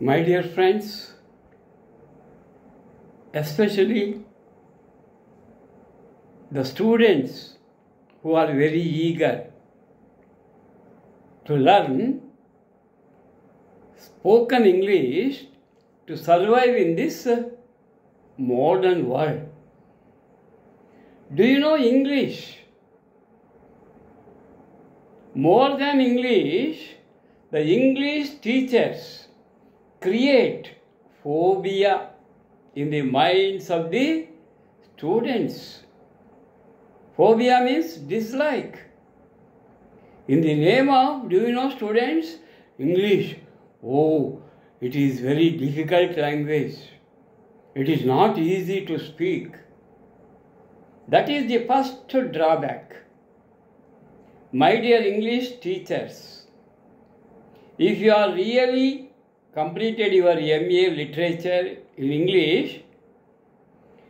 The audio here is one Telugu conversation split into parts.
My dear friends, especially the students who are very eager to learn spoken English to survive in this modern world. Do you know English? More than English, the English teachers create phobia in the minds of the students. Phobia means dislike. In the name of, do you know students, English? Oh, it is very difficult language. It is not easy to speak. That is the first drawback. My dear English teachers, if you are really completed your MA literature in English,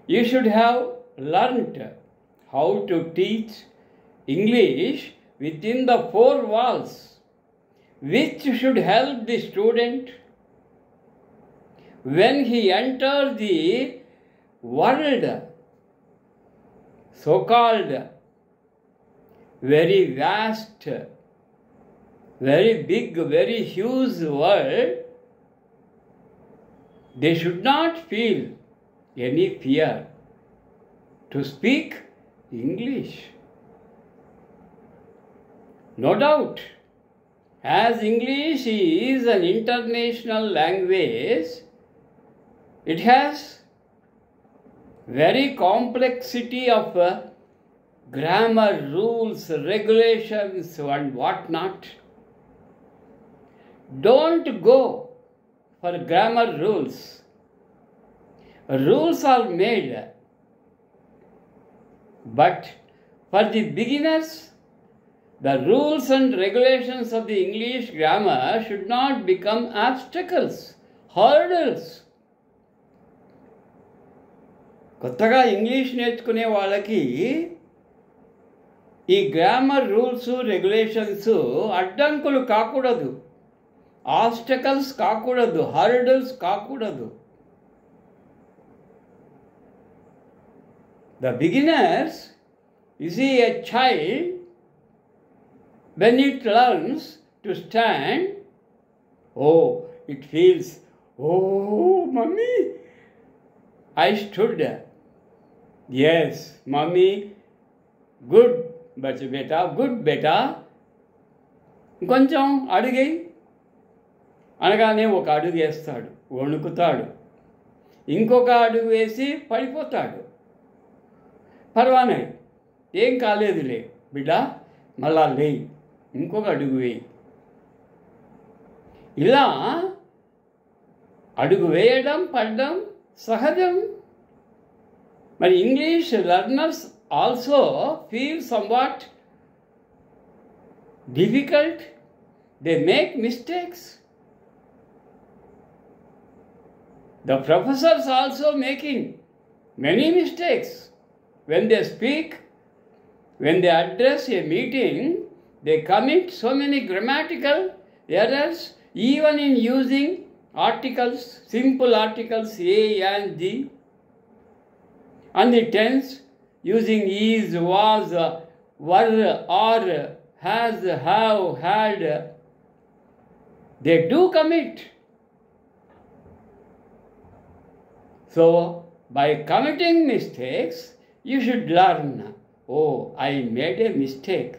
you should have learnt how to teach English within the four walls, which should help the student when he enters the world, so-called very vast, very big, very huge world. They should not feel any fear to speak English. No doubt, as English is an international language, it has very complexity of grammar, rules, regulations and what-not. Don't go for grammar rules. Rules are made, but for the beginners, the rules and regulations of the English grammar should not become obstacles, hurdles. కొత్తగా ఇంగ్లీష్ నేర్చుకునే వాళ్ళకి ఈ గ్రామర్ రూల్స్ రెగ్యులేషన్స్ అడ్డంకులు కాకూడదు, ఆబ్స్టకల్స్ కాకూడదు, హర్డల్స్ కాకూడదు. The beginners, you see a child, when it learns to stand, oh, it feels, oh, mommy, I stood. Yes, mommy, good, beta, good beta. కొంచెం అడుగై అనగానే ఒక అడుగు వేస్తాడు, వణుకుతాడు, ఇంకొక అడుగు వేసి పడిపోతాడు. పర్వానే, ఏం కాలేదులే బిడ్డ, మళ్ళా లేయి, ఇంకొక అడుగు వేయి. ఇలా అడుగు వేయడం పడడం సహజం. మరి English learners also feel somewhat difficult. They make mistakes. The professors also making many mistakes. When they speak, when they address a meeting, they commit so many grammatical errors, even in using articles, simple articles a and the, and the tense, using is, was, were, or, has, have, had. They do commit. So, by committing mistakes, you should learn. Oh, I made a mistake.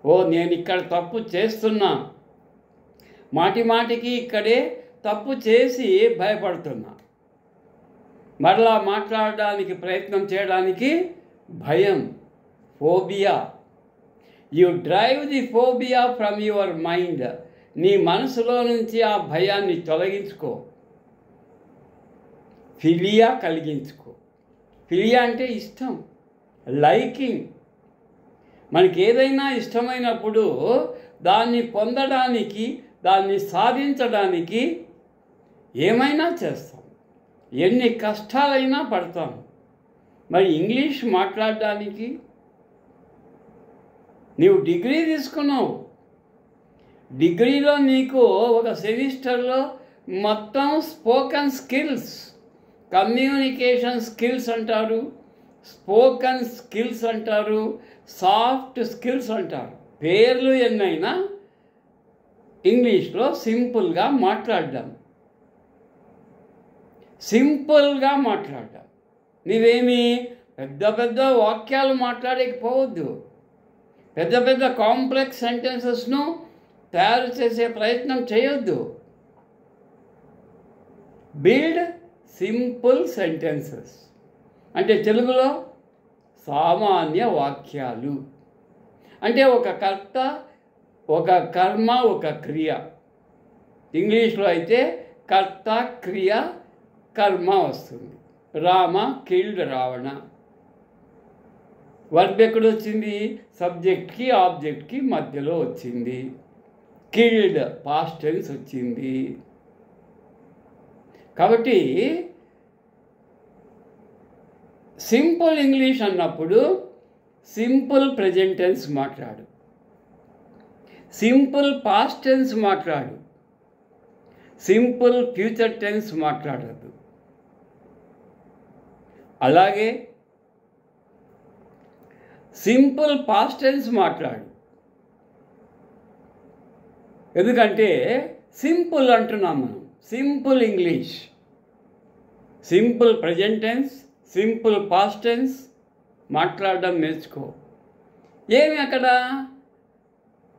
Oh, నేను ఇక్కడ తప్పు చేస్తున్నా. మాటి మాటికి ఇక్కడే తప్పు చేసి భయపడుతున్నా. మరలా మాట్లాడడానికి ప్రయత్నం చేయడానికి భయం, phobia. You drive the phobia from your mind. నీ మనసులో నుంచి ఆ భయాన్ని తొలగించుకో, ఫిలియా కలిగించుకో. ఫిలియా అంటే ఇష్టం, లైకింగ్. మనకి ఏదైనా ఇష్టమైనప్పుడు దాన్ని పొందడానికి, దాన్ని సాధించడానికి ఏమైనా చేస్తాం, ఎన్ని కష్టాలైనా పడతాం. మరి ఇంగ్లీష్ మాట్లాడడానికి నీవు డిగ్రీ తీసుకున్నావు, డిగ్రీలో నీకు ఒక సెమిస్టర్లో మొత్తం స్పోకన్ స్కిల్స్, కమ్యూనికేషన్ స్కిల్స్ అంటారు, స్పోకన్ స్కిల్స్ అంటారు, సాఫ్ట్ స్కిల్స్ అంటారు. పేర్లు ఎన్నైనా ఇంగ్లీష్లో సింపుల్గా మాట్లాడడం, సింపుల్గా మాట్లాడడం. నీవేమి పెద్ద పెద్ద వాక్యాలు మాట్లాడకపోవద్దు, పెద్ద పెద్ద కాంప్లెక్స్ సెంటెన్సెస్ను తయారు చేసే ప్రయత్నం చేయొద్దు. బిల్డ్ సింపుల్ సెంటెన్సెస్ అంటే తెలుగులో సామాన్య వాక్యాలు. అంటే ఒక కర్త, ఒక కర్మ, ఒక క్రియ. ఇంగ్లీష్లో అయితే కర్త, క్రియ, కర్మ వస్తుంది. రామ కిల్డ్ రావణ. వర్బ్ ఎక్కడ వచ్చింది? సబ్జెక్ట్కి ఆబ్జెక్ట్కి మధ్యలో వచ్చింది. కిల్డ్ పాస్ట్ టెన్స్ వచ్చింది. కాబట్టి సింపుల్ ఇంగ్లీష్ అన్నప్పుడు సింపుల్ ప్రెజెంట్ టెన్స్ మాట్లాడు, సింపుల్ పాస్ట్ టెన్స్ మాట్లాడు, సింపుల్ ఫ్యూచర్ టెన్స్ మాట్లాడద్దు. అలాగే సింపుల్ పాస్ట్ టెన్స్ మాట్లాడు. ఎందుకంటే సింపుల్ అంటున్నాం మనం, simple English. Simple present tense, simple past tense మాట్లాడడం నేర్చుకో. ఏమి అక్కడ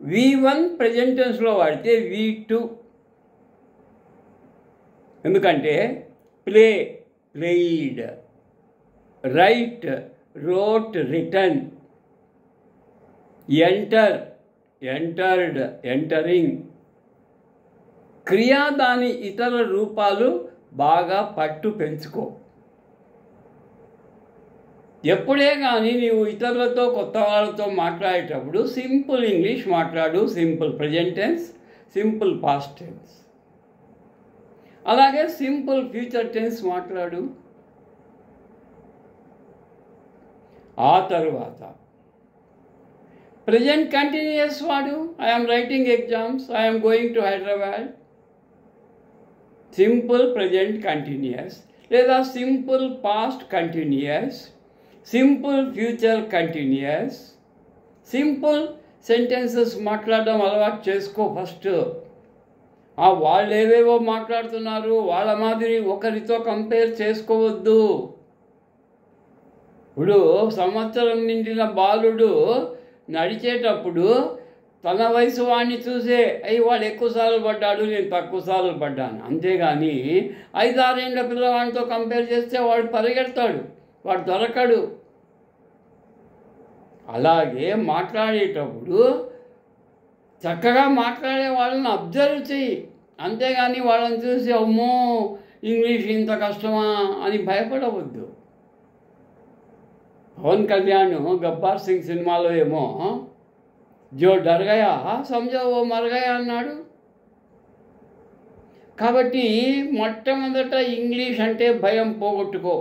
V1 ప్రెజెంట్ టెన్స్లో వాడితే V2. ఎందుకంటే play played, write wrote written, enter entered entering. క్రియా దాని ఇతర రూపాలు బాగా పట్టు పెంచుకో. ఎప్పుడే కానీ నీవు ఇతరులతో, కొత్త వాళ్ళతో మాట్లాడేటప్పుడు సింపుల్ ఇంగ్లీష్ మాట్లాడు. Simple present tense, simple past tense. అలాగే సింపుల్ ఫ్యూచర్ టెన్స్ మాట్లాడు. ఆ తరువాత ప్రెజెంట్ కంటిన్యూయస్ వాడు. I'm writing exams, I'm going to Hyderabad. Simple present continuous లేదా simple past continuous, simple future continuous. Simple sentences మాట్లాడడం అలవాటు చేసుకో ఫస్ట్. వాళ్ళు ఏవేవో మాట్లాడుతున్నారు, వాళ్ళ మాదిరి ఒకరితో కంపేర్ చేసుకోవద్దు. ఇప్పుడు సంవత్సరం నిండిన బాలుడు నడిచేటప్పుడు తన వయసు వాడిని చూసే వాడు ఎక్కువసార్లు పడ్డాడు, నేను తక్కువసార్లు పడ్డాను. అంతేగాని 5-6 ఏళ్ళ పిల్లవాడితో కంపేర్ చేస్తే వాడు పరిగెడతాడు, వాడు దొరకడు. అలాగే మాట్లాడేటప్పుడు చక్కగా మాట్లాడే వాళ్ళని అబ్జర్వ్ చెయ్యి. అంతేగాని వాళ్ళని చూసి అమ్మో ఇంగ్లీష్ ఇంత కష్టమా అని భయపడవద్దు. పవన్ కళ్యాణ్ గబ్బర్ సింగ్ సినిమాలో ఏమో జో డర్ గయా సమజో ఓ మర్ గయా అన్నాడు. కాబట్టి మొట్టమొదట ఇంగ్లీష్ అంటే భయం పోగొట్టుకో.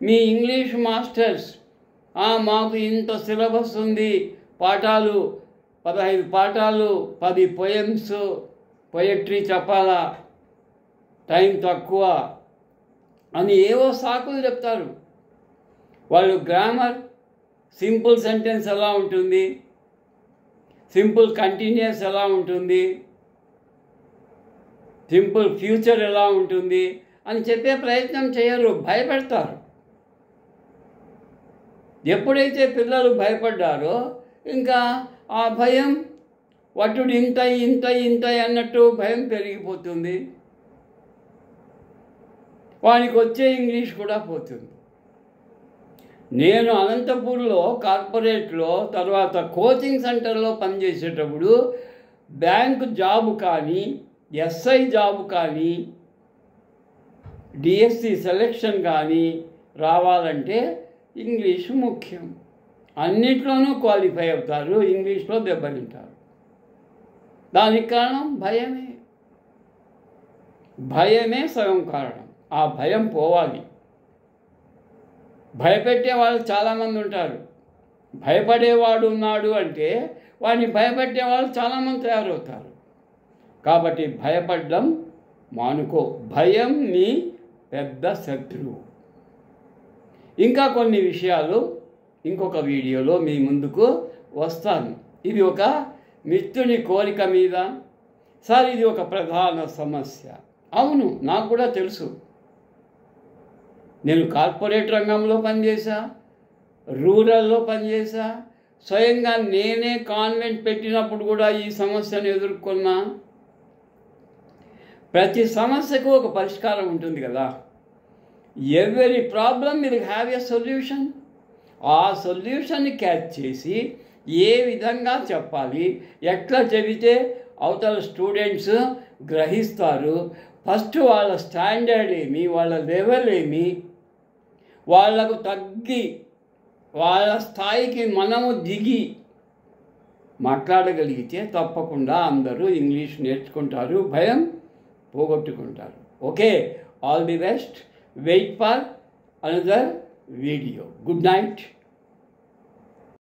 మీ ఇంగ్లీష్ మాస్టర్స్ మాకు ఇంత సిలబస్ ఉంది, పాఠాలు 15 పాఠాలు, 10 పోయమ్స్, పొయట్రీ చెప్పాలా, టైం తక్కువ అని ఏవో సాకులు చెప్తారు. వాళ్ళు గ్రామర్, సింపుల్ సెంటెన్స్ ఎలా ఉంటుంది, సింపుల్ కంటిన్యూస్ ఎలా ఉంటుంది, సింపుల్ ఫ్యూచర్ ఎలా ఉంటుంది అని చెప్పే ప్రయత్నం చేయరు, భయపెడతారు. ఎప్పుడైతే పిల్లలు భయపడ్డారో ఇంకా ఆ భయం వటుడు ఇంత ఇంత ఇంత అన్నట్టు భయం పెరిగిపోతుంది. వానికి వచ్చే ఇంగ్లీష్ కూడా పోతుంది. నేను అనంతపూర్లో కార్పొరేట్లో తర్వాత కోచింగ్ సెంటర్లో పనిచేసేటప్పుడు బ్యాంకు జాబు కానీ, ఎస్ఐ జాబు కానీ, డిఎస్సి సెలెక్షన్ కానీ రావాలంటే ఇంగ్లీష్ ముఖ్యం. అన్నిట్లోనూ క్వాలిఫై అవుతారు, ఇంగ్లీష్లో దెబ్బతింటారు. దానికి కారణం భయమే. భయమే సగం కారణం. ఆ భయం పోవాలి. భయపెట్టే వాళ్ళు చాలామంది ఉంటారు. భయపడేవాడు ఉన్నాడు అంటే వాడిని భయపెట్టే వాళ్ళు చాలామంది తయారవుతారు. కాబట్టి భయపడడం మానుకో. భయం నీ పెద్ద శత్రువు. ఇంకా కొన్ని విషయాలు ఇంకొక వీడియోలో మీ ముందుకు వస్తాను. ఇది ఒక మిత్రుని కోరిక మీద. సార్, ఇది ఒక ప్రధాన సమస్య. అవును, నాకు కూడా తెలుసు. నేను కార్పొరేట్ రంగంలో పనిచేశా, రూరల్లో పనిచేశా, స్వయంగా నేనే కాన్వెంట్ పెట్టినప్పుడు కూడా ఈ సమస్యను ఎదుర్కొన్నా. ప్రతి సమస్యకు ఒక పరిష్కారం ఉంటుంది కదా. Every problem will have a solution. ఆ సొల్యూషన్ని క్యాచ్ చేసి ఏ విధంగా చెప్పాలి, ఎట్లా చెబితే అవతల స్టూడెంట్స్ గ్రహిస్తారు, ఫస్ట్ వాళ్ళ స్టాండర్డ్ ఏమి, వాళ్ళ లెవెల్ ఏమి, వాళ్లకు తగ్గి వాళ్ళ స్థాయికి మనము దిగి మాట్లాడగలిగితే తప్పకుండా అందరూ ఇంగ్లీష్ నేర్చుకుంటారు, భయం పోగొట్టుకుంటారు. Okay, all the best. Wait for another video. Good night.